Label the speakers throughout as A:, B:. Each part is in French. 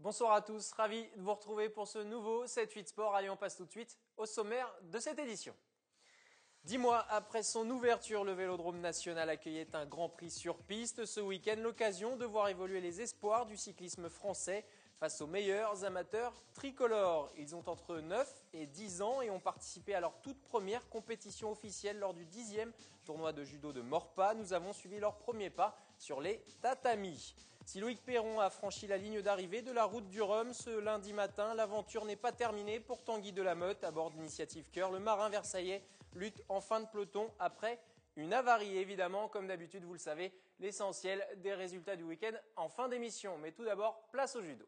A: Bonsoir à tous, ravi de vous retrouver pour ce nouveau 7-8 Sport. Allez, on passe tout de suite au sommaire de cette édition. 10 mois après son ouverture, le Vélodrome national accueillait un grand prix sur piste. Ce week-end, l'occasion de voir évoluer les espoirs du cyclisme français face aux meilleurs amateurs tricolores. Ils ont entre 9 et 10 ans et ont participé à leur toute première compétition officielle lors du 10e tournoi de judo de Morpa. Nous avons suivi leurs premiers pas sur les tatamis. Si Loïc Perron a franchi la ligne d'arrivée de la route du Rhum ce lundi matin, l'aventure n'est pas terminée pour Tanguy Delamotte. À bord d'Initiative Cœur, le marin versaillais lutte en fin de peloton après une avarie. Évidemment, comme d'habitude, vous le savez, l'essentiel des résultats du week-end en fin d'émission. Mais tout d'abord, place au judo.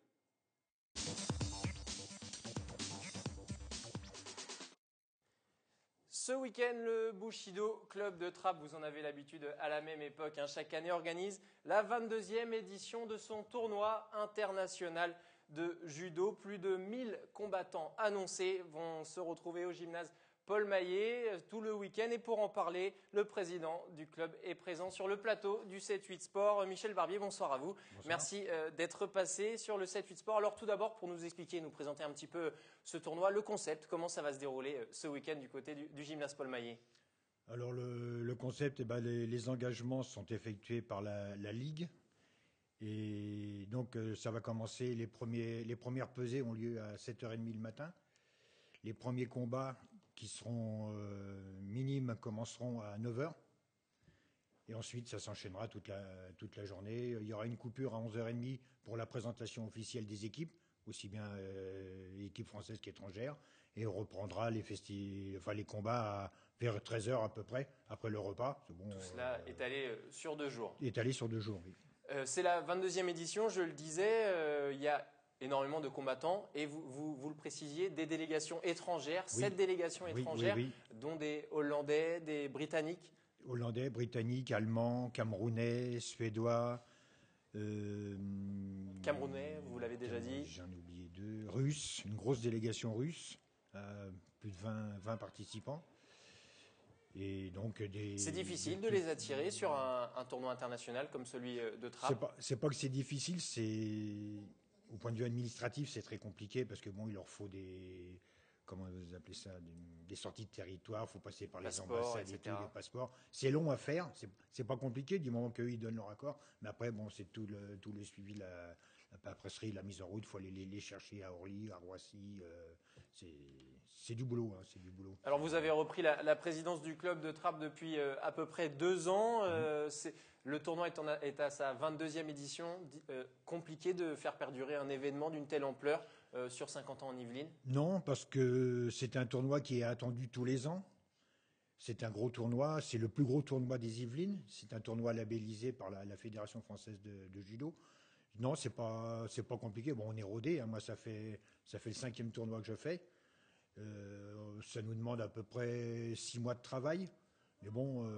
A: Ce week-end, le Bushido Club de Trappes, vous en avez l'habitude à la même époque, chaque année organise la 22e édition de son tournoi international de judo. Plus de 1000 combattants annoncés vont se retrouver au gymnase Paul Maillet tout le week-end. Et pour en parler, le président du club est présent sur le plateau du 7-8 Sport. Michel Barbier, bonsoir à vous. Bonsoir. Merci d'être passé sur le 7-8 Sport. Alors tout d'abord, pour nous expliquer, nous présenter un petit peu ce tournoi, le concept, comment ça va se dérouler ce week-end du côté du gymnase Paul Maillet.
B: Alors le concept, les engagements sont effectués par la Ligue. Et donc ça va commencer, les premières pesées ont lieu à 7h30 le matin. Les premiers combats qui seront minimes commenceront à 9h. Et ensuite, ça s'enchaînera toute la journée. Il y aura une coupure à 11h30 pour la présentation officielle des équipes, aussi bien l'équipe française qu'étrangère. Et on reprendra les combats vers 13h à peu près, après le repas.
A: Bon, tout cela étalé sur 2 jours.
B: Étalé sur 2 jours, oui.
A: C'est la 22e édition, je le disais, il y a énormément de combattants et vous le précisiez, des délégations étrangères, oui. 7 délégations étrangères, oui. Dont des Hollandais, des Britanniques.
B: Hollandais, Britanniques, Allemands, Camerounais, Suédois.
A: Camerounais, vous l'avez déjà dit.
B: J'en ai oublié 2. Russes, une grosse délégation russe, plus de 20 participants. Et donc
A: c'est difficile de les attirer sur un tournoi international comme celui de Trappes.
B: C'est pas que c'est difficile, c'est au point de vue administratif, c'est très compliqué parce que bon, il leur faut des des sorties de territoire, il faut passer par les ambassades et tout, les passeports. C'est long à faire, c'est pas compliqué du moment qu'eux ils donnent leur accord, mais après bon, c'est tout le suivi, la paperasserie, la mise en route, il faut aller les chercher à Orly, à Roissy, c'est du boulot, c'est du boulot.
A: Alors vous avez repris la présidence du club de Trappes depuis à peu près 2 ans. Le tournoi est à sa 22e édition. Compliqué de faire perdurer un événement d'une telle ampleur sur 50 ans en Yvelines?
B: Non, parce que c'est un tournoi qui est attendu tous les ans. C'est un gros tournoi, c'est le plus gros tournoi des Yvelines. C'est un tournoi labellisé par la Fédération française de judo. Non, c'est pas compliqué. Bon, on est rodé. Moi, ça fait le 5e tournoi que je fais. Ça nous demande à peu près 6 mois de travail. Mais bon,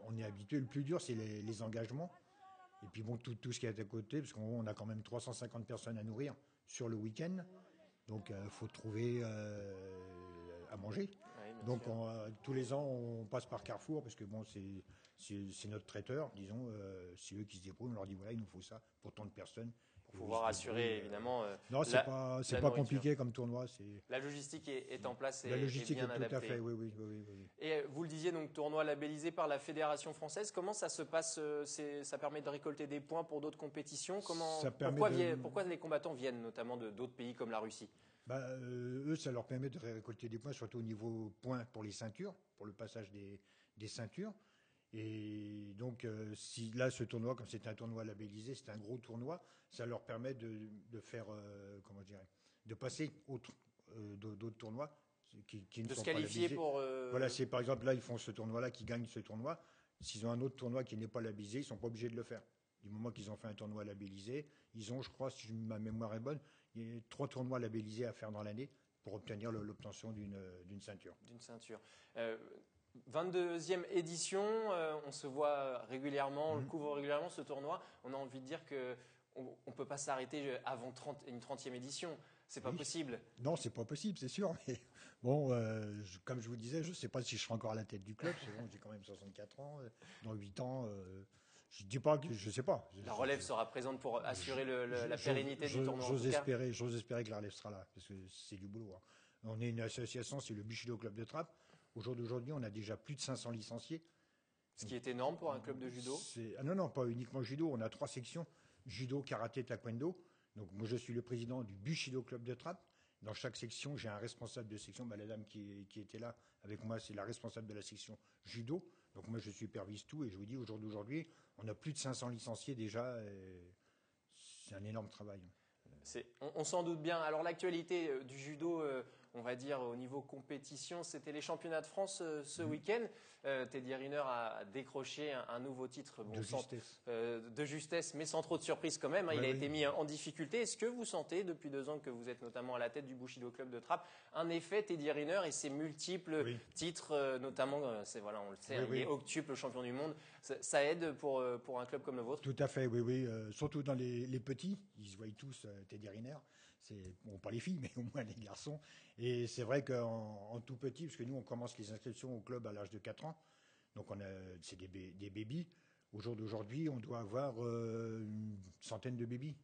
B: on est habitué. Le plus dur, c'est les engagements. Et puis bon, tout ce qui est à côté, parce qu'on a quand même 350 personnes à nourrir sur le week-end. Donc, il faut trouver à manger. Oui, donc, tous les ans, on passe par Carrefour, parce que bon, c'est notre traiteur, disons. C'est eux qui se débrouillent. On leur dit, voilà, il nous faut ça pour tant de personnes.
A: Pour pouvoir assurer, évidemment.
B: Non, c'est pas compliqué comme tournoi.
A: La logistique est en place et
B: la logistique
A: est bien adaptée.
B: Tout à fait, oui.
A: Et vous le disiez, donc tournoi labellisé par la Fédération française. Comment ça se passe? Ça permet de récolter des points pour d'autres compétitions. Pourquoi les combattants viennent, notamment d'autres pays comme la Russie?
B: Eux, ça leur permet de récolter des points, surtout au niveau points pour les ceintures, pour le passage des ceintures. Et donc, si là, ce tournoi, comme c'est un tournoi labellisé, c'est un gros tournoi, ça leur permet de faire, de passer d'autres tournois qui ne sont pas labellisés.
A: Pour.
B: Voilà, c'est par exemple là, ils font ce tournoi-là, qui gagnent ce tournoi. S'ils ont un autre tournoi qui n'est pas labellisé, ils sont pas obligés de le faire. Du moment qu'ils ont fait un tournoi labellisé, ils ont, je crois, si ma mémoire est bonne, il y a 3 tournois labellisés à faire dans l'année pour obtenir l'obtention d'une ceinture.
A: D'une ceinture. 22e édition, on se voit régulièrement, on le couvre régulièrement ce tournoi. On a envie de dire qu'on ne peut pas s'arrêter avant une 30e édition. C'est pas possible.
B: Non, c'est pas possible, c'est sûr. Mais bon, comme je vous disais, je ne sais pas si je serai encore à la tête du club. C'est bon, j'ai quand même 64 ans. Dans 8 ans, Je dis pas que je sais pas.
A: La relève sera présente pour assurer la pérennité du tournoi.
B: J'ose espérer que la relève sera là, parce que c'est du boulot. Hein. On est une association, c'est le Bushido Club de Trappes. Au jour d'aujourd'hui, on a déjà plus de 500 licenciés.
A: Ce qui est énorme pour un club de judo.
B: Non, pas uniquement judo. On a 3 sections, judo, karaté, taekwondo. Donc moi, je suis le président du Bushido Club de Trappes. Dans chaque section, j'ai un responsable de section. La dame qui était là avec moi, c'est la responsable de la section judo. Donc moi, je supervise tout. Et je vous dis, au jour d'aujourd'hui, on a plus de 500 licenciés déjà. C'est un énorme travail.
A: On s'en doute bien. Alors l'actualité du judo, on va dire au niveau compétition, c'était les championnats de France ce week-end. Teddy Riner a décroché un nouveau titre de justesse, mais sans trop de surprise quand même. Il a été mis en difficulté. Est-ce que vous sentez, depuis 2 ans que vous êtes notamment à la tête du Bushido Club de Trappes, un effet Teddy Riner et ses multiples titres, notamment, on le sait, il est octuple champion du monde. Ça aide pour un club comme le vôtre?
B: Tout à fait, oui. Surtout dans les petits, ils se voient tous Teddy Riner. Bon, pas les filles, mais au moins les garçons. Et c'est vrai qu'en tout petit, parce que nous, on commence les inscriptions au club à l'âge de 4 ans. Donc, c'est des bébés. Au jour d'aujourd'hui, on doit avoir une centaine de bébés.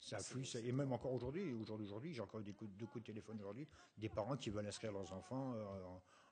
B: Ça afflue. Et même encore aujourd'hui, j'ai encore 2 coups de téléphone aujourd'hui, des parents qui veulent inscrire leurs enfants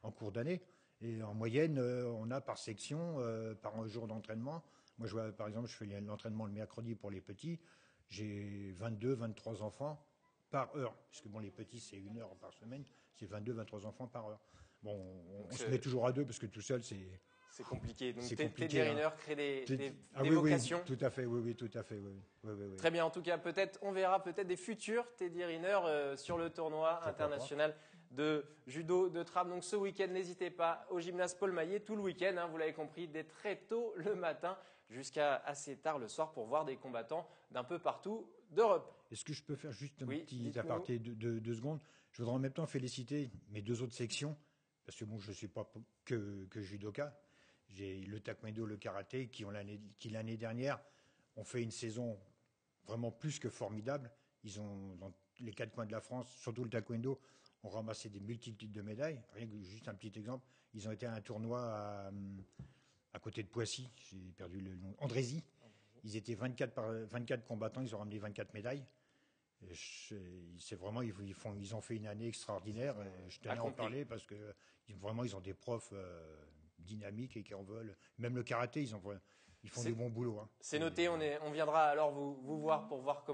B: en cours d'année. Et en moyenne, on a par section, par un jour d'entraînement. Moi, par exemple, je fais l'entraînement le mercredi pour les petits. J'ai 22, 23 enfants par heure. Parce que les petits, c'est 1 heure par semaine. C'est 22, 23 enfants par heure. Bon, on se met toujours à 2 parce que tout seul,
A: c'est compliqué. Donc,
B: Teddy
A: Riner crée des vocations.
B: Oui, tout à fait, oui, tout à fait. Oui.
A: Très bien, en tout cas, on verra peut-être des futurs Teddy Riner sur le tournoi international de judo de Trappes. Donc ce week-end, n'hésitez pas au gymnase Paul Maillet tout le week-end, vous l'avez compris, dès très tôt le matin jusqu'à assez tard le soir pour voir des combattants d'un peu partout d'Europe.
B: Est-ce que je peux faire juste un petit aparté de 2 secondes? Je voudrais en même temps féliciter mes 2 autres sections, parce que je ne suis pas que judoka. J'ai le taekwondo, le karaté, qui l'année dernière ont fait une saison vraiment plus que formidable. Ils ont, dans les 4 coins de la France, surtout le taekwondo, ont ramassé des multitudes de médailles. Rien que juste un petit exemple, ils ont été à un tournoi à côté de Poissy, j'ai perdu le nom, Andrézy. Ils étaient 24 combattants, ils ont ramené 24 médailles. C'est vraiment, ils ont fait une année extraordinaire. Je tenais à en parler parce que vraiment, ils ont des profs dynamiques et qui en veulent. Même le karaté, ils font du bon boulot. Hein.
A: C'est noté, on viendra alors vous voir pour voir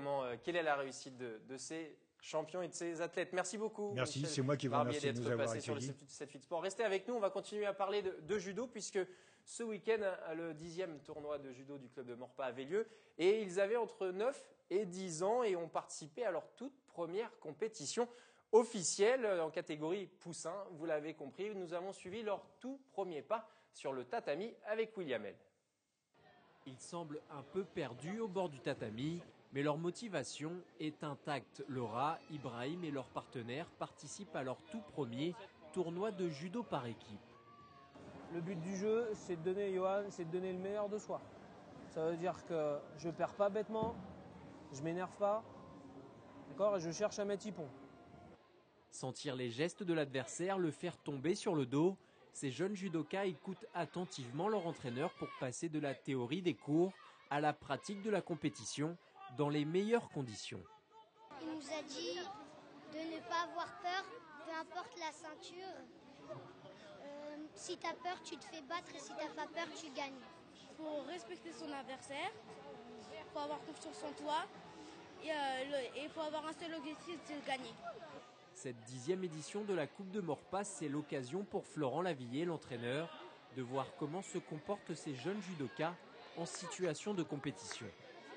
A: quelle est la réussite de ces champions et de ces athlètes. Merci beaucoup.
B: Merci, c'est moi qui vous remercie de nous avoir accueillis.
A: Sur le 7-8 Sport. Restez avec nous, on va continuer à parler de judo puisque ce week-end, le 10e tournoi de judo du club de Maurepas avait lieu et ils avaient entre 9 et 10 ans et ont participé à leur toute première compétition officielle en catégorie poussin. Vous l'avez compris, nous avons suivi leur tout premier pas sur le tatami avec William L.
C: Ils semblent un peu perdus au bord du tatami, mais leur motivation est intacte. Laura, Ibrahim et leurs partenaires participent à leur tout premier tournoi de judo par équipe.
D: Le but du jeu, c'est de donner, Johan, c'est de donner le meilleur de soi. Ça veut dire que je ne perds pas bêtement, je ne m'énerve pas, d'accord, et je cherche à mettre hippon.
C: Sentir les gestes de l'adversaire, le faire tomber sur le dos, ces jeunes judokas écoutent attentivement leur entraîneur pour passer de la théorie des cours à la pratique de la compétition dans les meilleures conditions.
E: Il nous a dit de ne pas avoir peur, peu importe la ceinture. Si tu as peur, tu te fais battre et si tu n'as pas peur, tu gagnes.
F: Il faut respecter son adversaire, il faut avoir confiance en toi et il faut avoir un seul objectif, c'est de gagner.
C: Cette 10e édition de la Coupe de Maurepas, c'est l'occasion pour Florent Lavillier, l'entraîneur, de voir comment se comportent ces jeunes judokas en situation de compétition.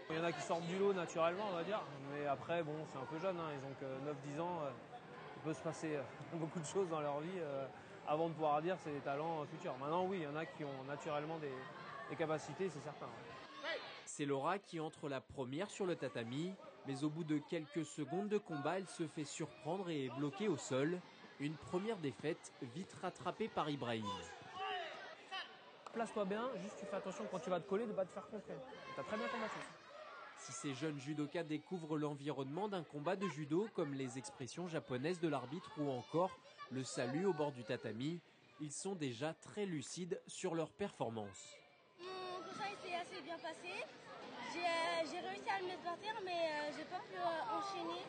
D: Il y en a qui sortent du lot naturellement, on va dire, mais après, bon, c'est un peu jeune, hein, ils ont que 9-10 ans, il peut se passer beaucoup de choses dans leur vie avant de pouvoir dire c'est des talents futurs. Maintenant, oui, il y en a qui ont naturellement des capacités, c'est certain.
C: C'est Laura qui entre la première sur le tatami, mais au bout de quelques secondes de combat, elle se fait surprendre et est bloquée au sol. Une première défaite vite rattrapée par Ibrahim.
D: Place-toi bien, juste tu fais attention quand tu vas te coller de ne pas te faire contrer. Tu as très bien combattu.
C: Si ces jeunes judokas découvrent l'environnement d'un combat de judo, comme les expressions japonaises de l'arbitre ou encore le salut au bord du tatami, ils sont déjà très lucides sur leur performance.
E: Mon
F: s'est bien passé. J'ai réussi à le mettre par terre, mais j'ai pas pu enchaîner.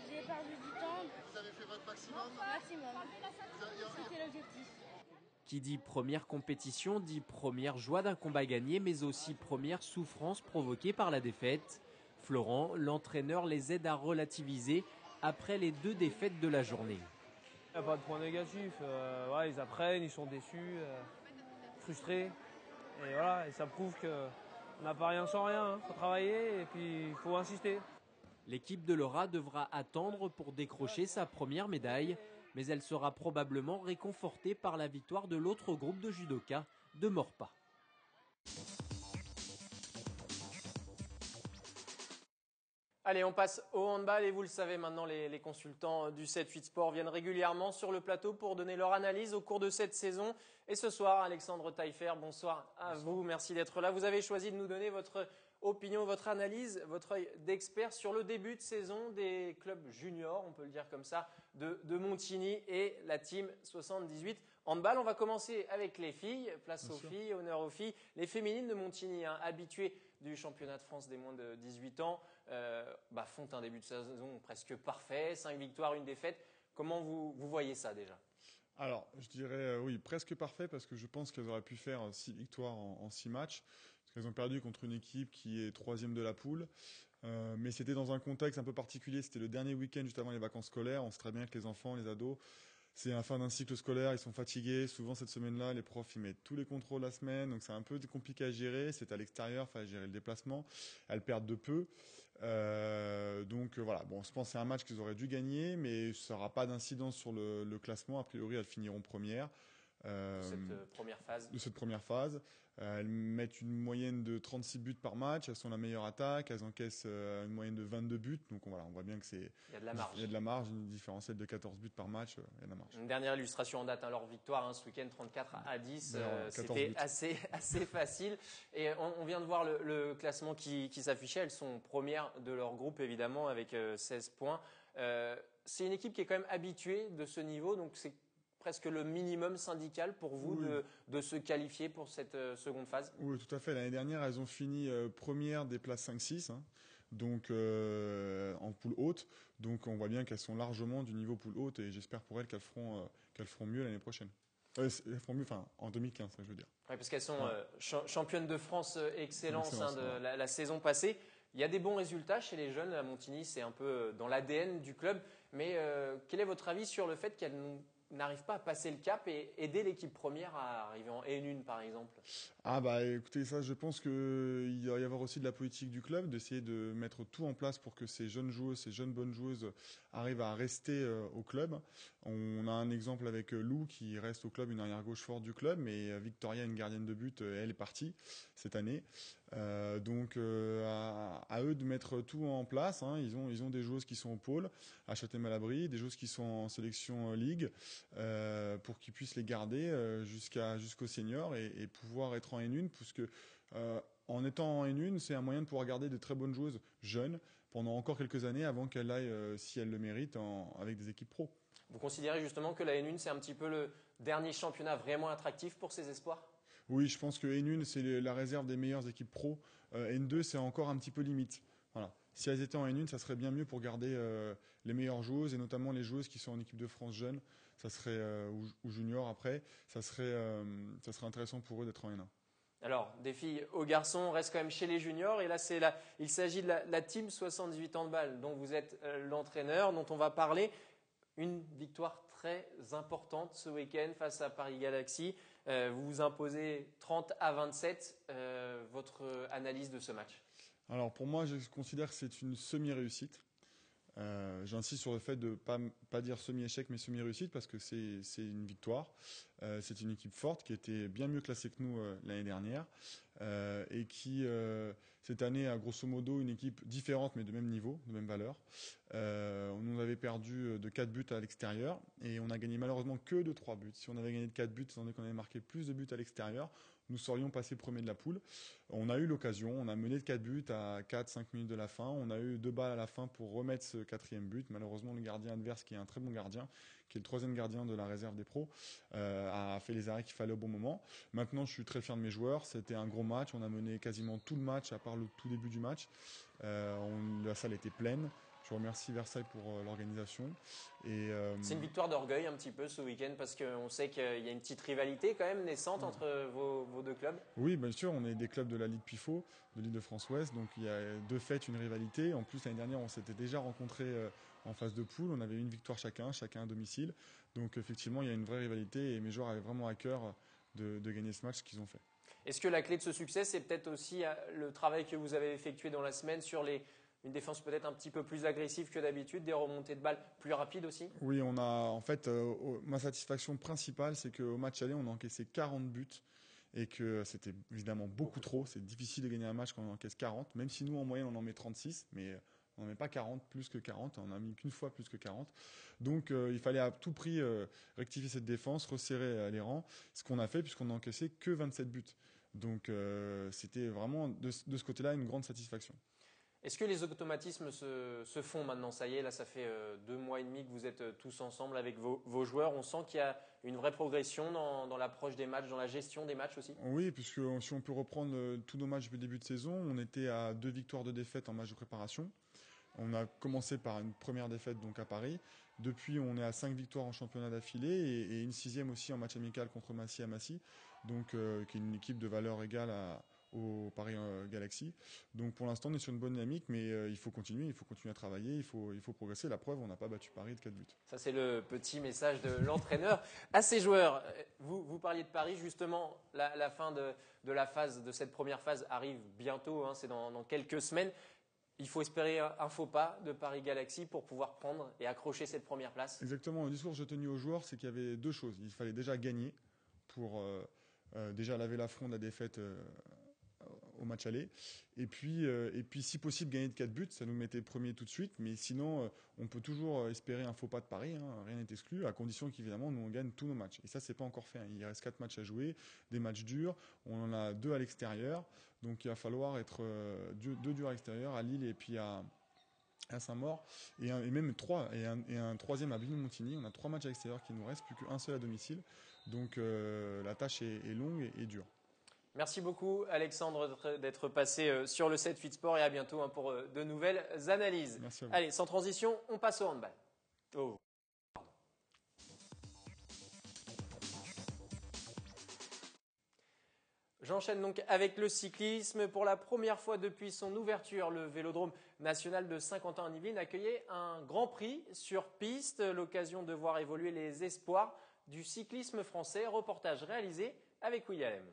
F: J'ai perdu du temps.
G: Vous avez fait votre maximum?
F: Maximum. C'était l'objectif.
C: Qui dit première compétition dit première joie d'un combat gagné, mais aussi première souffrance provoquée par la défaite. Florent, l'entraîneur, les aide à relativiser après les 2 défaites de la journée.
D: Il n'y a pas de point négatif. Ouais, ils apprennent, ils sont déçus, frustrés. Et voilà, et ça prouve qu'on n'a pas rien sans rien. Il faut travailler et puis il faut insister.
C: L'équipe de Laura devra attendre pour décrocher sa première médaille, mais elle sera probablement réconfortée par la victoire de l'autre groupe de judokas de Morpa.
A: Allez, on passe au handball et vous le savez maintenant, les consultants du 7-8 Sport viennent régulièrement sur le plateau pour donner leur analyse au cours de cette saison. Et ce soir, Alexandre Taillefer, bonsoir à vous, merci d'être là. Vous avez choisi de nous donner votre opinion, votre analyse, votre œil d'expert sur le début de saison des clubs juniors, on peut le dire comme ça, de Montigny et la team 78 handball. On va commencer avec les filles, place aux filles, honneur aux filles. Les féminines de Montigny, habituées du championnat de France des moins de 18 ans, font un début de saison presque parfait, 5 victoires, 1 défaite. Comment vous voyez ça déjà ?
H: Alors, je dirais oui, presque parfait, parce que je pense qu'elles auraient pu faire 6 victoires en 6 matchs. Parce qu'elles ont perdu contre une équipe qui est 3e de la poule. Mais c'était dans un contexte un peu particulier. C'était le dernier week-end juste avant les vacances scolaires. On sait très bien que les enfants, les ados, c'est la fin d'un cycle scolaire, ils sont fatigués. Souvent, cette semaine-là, les profs, ils mettent tous les contrôles la semaine. Donc, c'est un peu compliqué à gérer. C'est à l'extérieur, il fallait gérer le déplacement. Elles perdent de peu. Voilà. Bon, je pense que c'est un match qu'ils auraient dû gagner, mais ça n'aura pas d'incidence sur le classement. A priori, elles finiront premières.
A: De cette
H: première phase. Elles mettent une moyenne de 36 buts par match. Elles sont la meilleure attaque. Elles encaissent une moyenne de 22 buts. Donc voilà, on voit bien que il
A: y a de la marge.
H: Il y a de la marge, une différentielle de 14 buts par match. Il y a de la marge.
A: Une dernière illustration en date, leur victoire ce week-end 34-10. C'était assez facile. Et on vient de voir le classement qui s'affichait. Elles sont premières de leur groupe, évidemment, avec 16 points. C'est une équipe qui est quand même habituée de ce niveau. Donc c'est presque le minimum syndical pour vous de se qualifier pour cette seconde phase?
H: Oui, tout à fait. L'année dernière, elles ont fini première des places 5-6, donc en poule haute. Donc on voit bien qu'elles sont largement du niveau poule haute, et j'espère pour elles qu'elles feront mieux l'année prochaine. Elles feront mieux, en 2015, ça je veux dire.
A: Oui, parce qu'elles sont championnes de France excellence de la saison passée. Il y a des bons résultats chez les jeunes à Montigny, c'est un peu dans l'ADN du club. Mais quel est votre avis sur le fait qu'elles n'arrive pas à passer le cap et aider l'équipe première à arriver en N1 par exemple?
H: Écoutez, ça, je pense qu'il doit y avoir aussi de la politique du club, d'essayer de mettre tout en place pour que ces jeunes joueuses, ces jeunes bonnes joueuses arrivent à rester au club. On a un exemple avec Lou qui reste au club, une arrière-gauche forte du club, mais Victoria, une gardienne de but, elle est partie cette année. À eux de mettre tout en place. Ils ont des joueuses qui sont au pôle, à Châtenay-Malabry, des joueuses qui sont en sélection Ligue, pour qu'ils puissent les garder jusqu'au senior et pouvoir être en N1, puisque en étant en N1, c'est un moyen de pouvoir garder de très bonnes joueuses jeunes pendant encore quelques années avant qu'elles aillent, si elles le méritent, avec des équipes pro.
A: Vous considérez justement que la N1, c'est un petit peu le dernier championnat vraiment attractif pour ces espoirs?
H: Oui, je pense que N1, c'est la réserve des meilleures équipes pro. N2, c'est encore un petit peu limite. Voilà. Si elles étaient en N1, ça serait bien mieux pour garder les meilleures joueuses, et notamment les joueuses qui sont en équipe de France jeune, ça serait, ou junior après, ça serait intéressant pour eux d'être en N1.
A: Alors, des filles aux garçons, on reste quand même chez les juniors. Et là, il s'agit de la team 78 handball, dont vous êtes l'entraîneur, dont on va parler. Une victoire très importante ce week-end face à Paris Galaxy. Vous vous imposez 30-27. Votre analyse de ce match?
H: Alors pour moi, je considère que c'est une semi-réussite. J'insiste sur le fait de pas dire semi-échec, mais semi-réussite, parce que c'est une victoire. C'est une équipe forte qui était bien mieux classée que nous l'année dernière, et qui cette année a grosso modo une équipe différente mais de même niveau, de même valeur. On avait perdu de 4 buts à l'extérieur, et on a gagné malheureusement que de 3 buts. Si on avait gagné de 4 buts, étant donné qu'on avait marqué plus de buts à l'extérieur, nous serions passés premiers de la poule. On a eu l'occasion, on a mené de 4 buts à 4-5 minutes de la fin. On a eu 2 balles à la fin pour remettre ce 4e but. Malheureusement, le gardien adverse, qui est un très bon gardien, qui est le 3e gardien de la réserve des pros, a fait les arrêts qu'il fallait au bon moment. Maintenant, je suis très fier de mes joueurs. C'était un gros match. On a mené quasiment tout le match, à part le tout début du match. La salle était pleine. Je remercie Versailles pour l'organisation.
A: C'est une victoire d'orgueil un petit peu ce week-end parce qu'on sait qu'il y a une petite rivalité quand même naissante entre vos deux clubs.
H: Oui, bien sûr, on est des clubs de la Ligue Pifot, de l'Île-de-France-Ouest, donc il y a de fait une rivalité. En plus, l'année dernière, on s'était déjà rencontrés en phase de poule. On avait une victoire chacun à domicile. Donc effectivement, il y a une vraie rivalité et mes joueurs avaient vraiment à cœur de gagner ce match qu'ils ont fait.
A: Est-ce que la clé de ce succès, c'est peut-être aussi le travail que vous avez effectué dans la semaine sur une défense peut-être un petit peu plus agressive que d'habitude, des remontées de balles plus rapides aussi?
H: Oui, on a en fait, ma satisfaction principale, c'est qu'au match aller, on a encaissé 40 buts et que c'était évidemment beaucoup trop. C'est difficile de gagner un match quand on encaisse 40, même si nous, en moyenne, on en met 36, mais on n'en met pas 40, plus que 40. On n'a mis qu'une fois plus que 40. Donc, il fallait à tout prix rectifier cette défense, resserrer les rangs, ce qu'on a fait puisqu'on n'a encaissé que 27 buts. Donc, c'était vraiment, de ce côté-là, une grande satisfaction.
A: Est-ce que les automatismes se font maintenant? Ça y est, là, ça fait 2 mois et demi que vous êtes tous ensemble avec vos joueurs. On sent qu'il y a une vraie progression dans l'approche des matchs, dans la gestion des matchs aussi?
H: Oui, puisque si on peut reprendre tous nos matchs depuis le début de saison, on était à 2 victoires de défaite en match de préparation. On a commencé par une première défaite donc à Paris. Depuis, on est à 5 victoires en championnat d'affilée et une 6e aussi en match amical contre Massy à Massy, donc, qui est une équipe de valeur égale au Paris Galaxy. Donc pour l'instant, on est sur une bonne dynamique, mais il faut continuer à travailler, il faut progresser. La preuve, on n'a pas battu Paris de 4 buts.
A: Ça, c'est le petit message de l'entraîneur à ses joueurs. Vous parliez de Paris, justement, la fin de cette première phase arrive bientôt, hein, c'est dans quelques semaines. Il faut espérer un faux pas de Paris Galaxy pour pouvoir prendre et accrocher cette première place.
H: Exactement. Le discours que j'ai tenu aux joueurs, c'est qu'il y avait 2 choses. Il fallait déjà gagner pour déjà laver l'affront de la défaite au match aller. Et puis, si possible, gagner de 4 buts, ça nous mettait premier tout de suite. Mais sinon, on peut toujours espérer un faux pas de Paris, hein, rien n'est exclu, à condition qu'évidemment, nous, on gagne tous nos matchs. Et ça, c'est pas encore fait. Hein. Il reste 4 matchs à jouer, des matchs durs. On en a 2 à l'extérieur. Donc, il va falloir être 2 durs à l'extérieur, à Lille et puis à Saint-Maur. Et même 3. Et un 3e à Bignon-Montigny. On a 3 matchs à l'extérieur qui nous restent, plus qu'un seul à domicile. Donc, la tâche est longue et dure.
A: Merci beaucoup Alexandre d'être passé sur le 7 Feed Sport et à bientôt pour de nouvelles analyses.
H: Merci à vous.
A: Allez, sans transition, on passe au handball. Oh. J'enchaîne donc avec le cyclisme. Pour la première fois depuis son ouverture, le Vélodrome national de Saint-Quentin-en-Yvelines accueillait un grand prix sur piste, l'occasion de voir évoluer les espoirs du cyclisme français. Reportage réalisé avec William.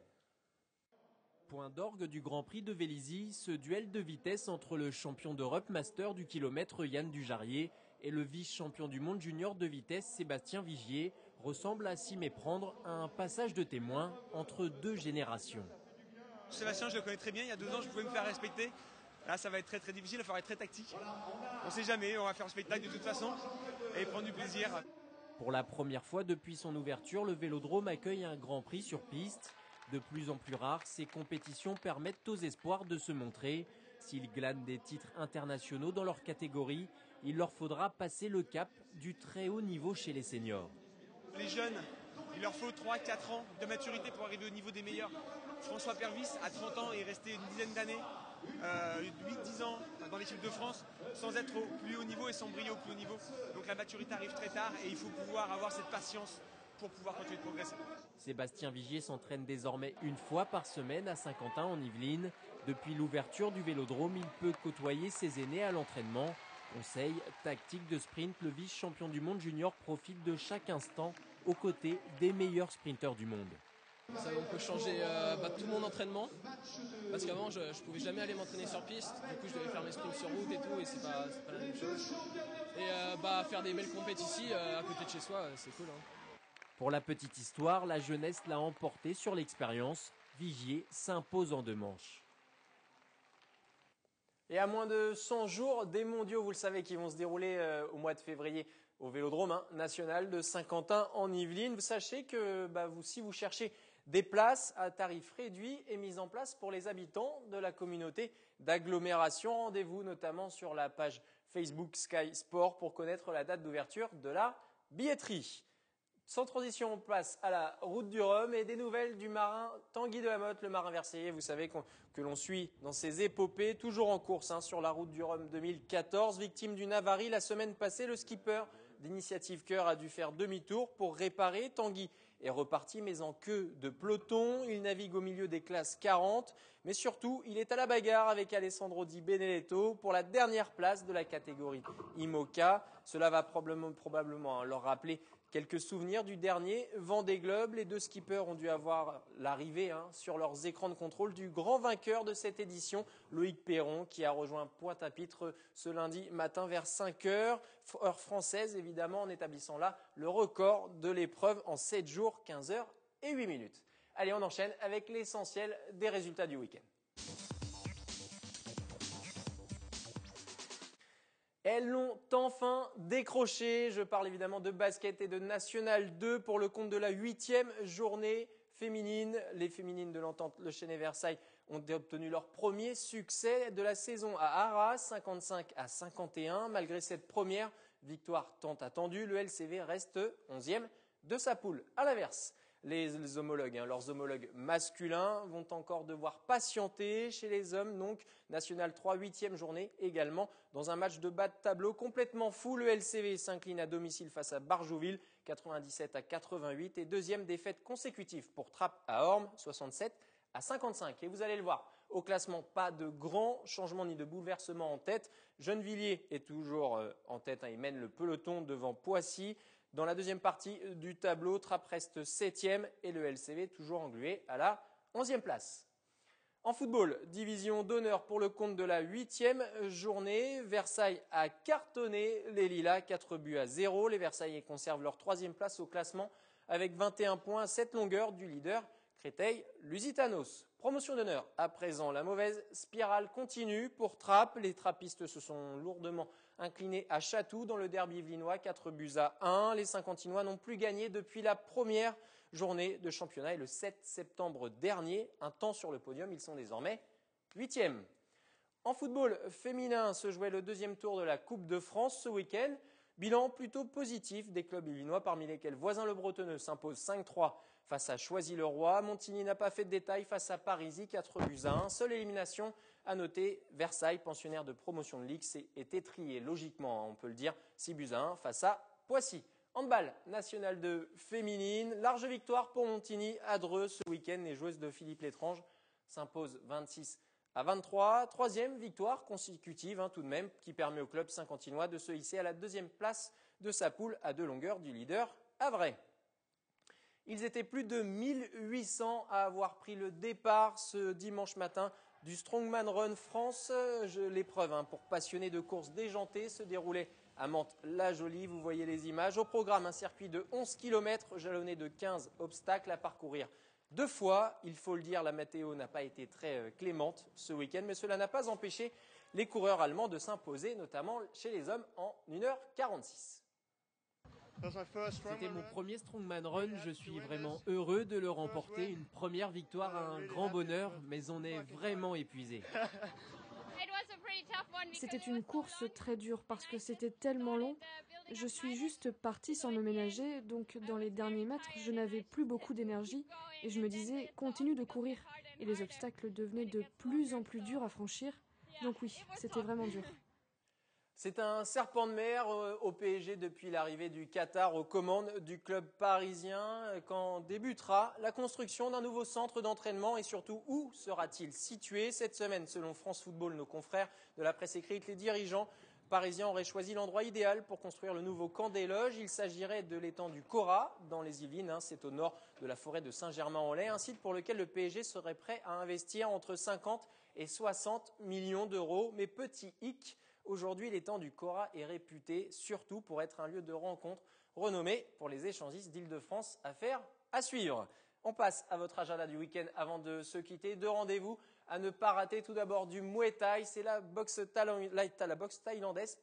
C: Point d'orgue du Grand Prix de Vélizy, ce duel de vitesse entre le champion d'Europe Master du kilomètre Yann Dujarrier et le vice-champion du monde junior de vitesse Sébastien Vigier ressemble à s'y méprendre à un passage de témoin entre 2 générations.
G: Sébastien, je le connais très bien, il y a 2 ans je pouvais me faire respecter. Là ça va être très très difficile, il va falloir être très tactique. On ne sait jamais, on va faire le spectacle de toute façon et prendre du plaisir.
C: Pour la première fois depuis son ouverture, le Vélodrome accueille un Grand Prix sur piste. De plus en plus rares, ces compétitions permettent aux espoirs de se montrer. S'ils glanent des titres internationaux dans leur catégorie, il leur faudra passer le cap du très haut niveau chez les seniors.
G: Les jeunes, il leur faut 3-4 ans de maturité pour arriver au niveau des meilleurs. François Pervis, à 30 ans, est resté une dizaine d'années, 8-10 ans dans l'équipe de France, sans être au plus haut niveau et sans briller au plus haut niveau. Donc la maturité arrive très tard et il faut pouvoir avoir cette patience pour pouvoir continuer de progresser.
C: Sébastien Vigier s'entraîne désormais une fois par semaine à Saint-Quentin en Yvelines. Depuis l'ouverture du Vélodrome, il peut côtoyer ses aînés à l'entraînement. Conseil, tactique de sprint, le vice-champion du monde junior profite de chaque instant aux côtés des meilleurs sprinteurs du monde.
I: Ça, on peut changer tout mon entraînement parce qu'avant je ne pouvais jamais aller m'entraîner sur piste, du coup je devais faire mes sprints sur route et tout et c'est pas la même chose. Et faire des belles compètes ici à côté de chez soi, c'est cool. Hein.
C: Pour la petite histoire, la jeunesse l'a emporté sur l'expérience. Vigier s'impose en 2 manches.
A: Et à moins de 100 jours des mondiaux, vous le savez, qui vont se dérouler au mois de février au Vélodrome national de Saint-Quentin en Yvelines. Vous sachez que si vous cherchez Des places à tarif réduit et mises en place pour les habitants de la communauté d'agglomération. Rendez-vous notamment sur la page Facebook Sky Sport pour connaître la date d'ouverture de la billetterie. Sans transition, on passe à la route du Rhum et des nouvelles du marin Tanguy de la Motte, le marin versaillais. Vous savez que l'on suit dans ses épopées, toujours en course sur la route du Rhum 2014. Victime d'une avarie la semaine passée, le skipper d'Initiative Cœur a dû faire demi-tour pour réparer. Tanguy est reparti mais en queue de peloton. Il navigue au milieu des classes 40, mais surtout il est à la bagarre avec Alessandro Di Benedetto pour la dernière place de la catégorie IMOCA. Cela va probablement leur rappeler quelques souvenirs du dernier Vendée Globe. Les deux skippers ont dû avoir l'arrivée sur leurs écrans de contrôle du grand vainqueur de cette édition, Loïc Perron, qui a rejoint Pointe-à-Pitre ce lundi matin vers 5 heures, heure française évidemment, en établissant là le record de l'épreuve en 7 jours, 15 heures et 8 minutes. Allez, on enchaîne avec l'essentiel des résultats du week-end. Elles l'ont enfin décroché. Je parle évidemment de basket et de National 2 pour le compte de la 8e journée féminine. Les féminines de l'Entente Le Chesnay-Versailles ont obtenu leur premier succès de la saison à Arras, 55-51. Malgré cette première victoire tant attendue, le LCV reste 11e de sa poule. À l'inverse, les homologues, leurs homologues masculins vont encore devoir patienter. Chez les hommes, donc, National 3, 8e journée également. Dans un match de bas de tableau complètement fou, le LCV s'incline à domicile face à Barjouville, 97-88. Et deuxième défaite consécutive pour Trappes à Ormes, 67-55. Et vous allez le voir, au classement, pas de grands changements ni de bouleversements en tête. Gennevilliers est toujours en tête et mène le peloton devant Poissy. Dans la deuxième partie du tableau, Trappes reste 7e et le LCV toujours englué à la 11e place. En football, division d'honneur pour le compte de la 8e journée. Versailles a cartonné les Lilas, 4-0. Les Versaillais conservent leur 3e place au classement avec 21 points à 7 longueurs du leader Créteil-Lusitanos. Promotion d'honneur. À présent, la mauvaise spirale continue pour Trappes. Les trappistes se sont lourdement inclinés à Chatou dans le derby yvelinois, 4-1. Les Saint-Quentinois n'ont plus gagné depuis la première journée de championnat et le 7 septembre dernier. Un temps sur le podium, ils sont désormais 8e. En football féminin se jouait le deuxième tour de la Coupe de France ce week-end. Bilan plutôt positif des clubs yvelinois, parmi lesquels Voisin-le-Bretonneux s'impose 5-3 face à Choisy-le-Roi. Montigny n'a pas fait de détail face à Parisis, 4-1. Seule élimination à noter, Versailles, pensionnaire de promotion de Ligue, s'est étrié logiquement, on peut le dire, 6-1 face à Poissy. Handball, National 2 féminine, large victoire pour Montigny à Dreux ce week-end. Les joueuses de Philippe Létrange s'imposent 26-23. Troisième victoire consécutive tout de même, qui permet au club saint-quentinois de se hisser à la deuxième place de sa poule à 2 longueurs du leader Havrais. Ils étaient plus de 1800 à avoir pris le départ ce dimanche matin du Strongman Run France. L'épreuve pour passionnés de courses déjantées se déroulait à Mantes-la-Jolie. Vous voyez les images. Au programme, un circuit de 11 km jalonné de 15 obstacles à parcourir 2 fois. Il faut le dire, la météo n'a pas été très clémente ce week-end, mais cela n'a pas empêché les coureurs allemands de s'imposer, notamment chez les hommes, en 1h46.
C: C'était mon premier Strongman Run, je suis vraiment heureux de le remporter, une première victoire, un grand bonheur, mais on est vraiment épuisé.
J: C'était une course très dure parce que c'était tellement long. Je suis juste partie sans me ménager, donc dans les derniers mètres, je n'avais plus beaucoup d'énergie et je me disais, continue de courir. Et les obstacles devenaient de plus en plus durs à franchir, donc oui, c'était vraiment dur.
A: C'est un serpent de mer au PSG depuis l'arrivée du Qatar aux commandes du club parisien. Quand débutera la construction d'un nouveau centre d'entraînement et surtout où sera-t-il situé? Cette semaine, selon France Football, nos confrères de la presse écrite, les dirigeants parisiens auraient choisi l'endroit idéal pour construire le nouveau camp des loges. Il s'agirait de l'étang du Cora dans les Yvelines. C'est au nord de la forêt de Saint-Germain-en-Laye, un site pour lequel le PSG serait prêt à investir entre 50 et 60 millions d'euros. Mais petit hic, aujourd'hui, l'étang du Cora est réputé surtout pour être un lieu de rencontre renommé pour les échangistes d'Île-de-France. Affaire à suivre. On passe à votre agenda du week-end avant de se quitter. 2 rendez-vous à ne pas rater. Tout d'abord du Muay Thai, c'est la boxe thaïlandaise,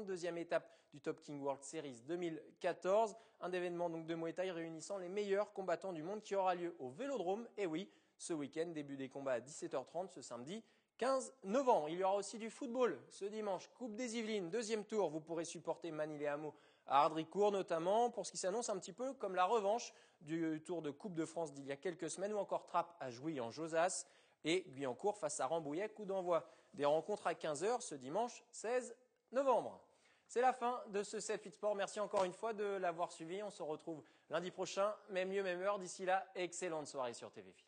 A: deuxième étape du Top King World Series 2014. Un événement donc de Muay Thai réunissant les meilleurs combattants du monde qui aura lieu au Vélodrome. Et oui, ce week-end, début des combats à 17h30 ce samedi 15 novembre. Il y aura aussi du football ce dimanche, Coupe des Yvelines, deuxième tour. Vous pourrez supporter Manille-les-Hameaux à Ardricourt notamment, pour ce qui s'annonce un petit peu comme la revanche du tour de Coupe de France d'il y a quelques semaines, ou encore Trappes à Jouy en Josas et Guyancourt face à Rambouillet. Coup d'envoi des rencontres à 15h ce dimanche 16 novembre. C'est la fin de ce 7-8 Sport. Merci encore une fois de l'avoir suivi. On se retrouve lundi prochain, même lieu, même heure. D'ici là, excellente soirée sur TVFI.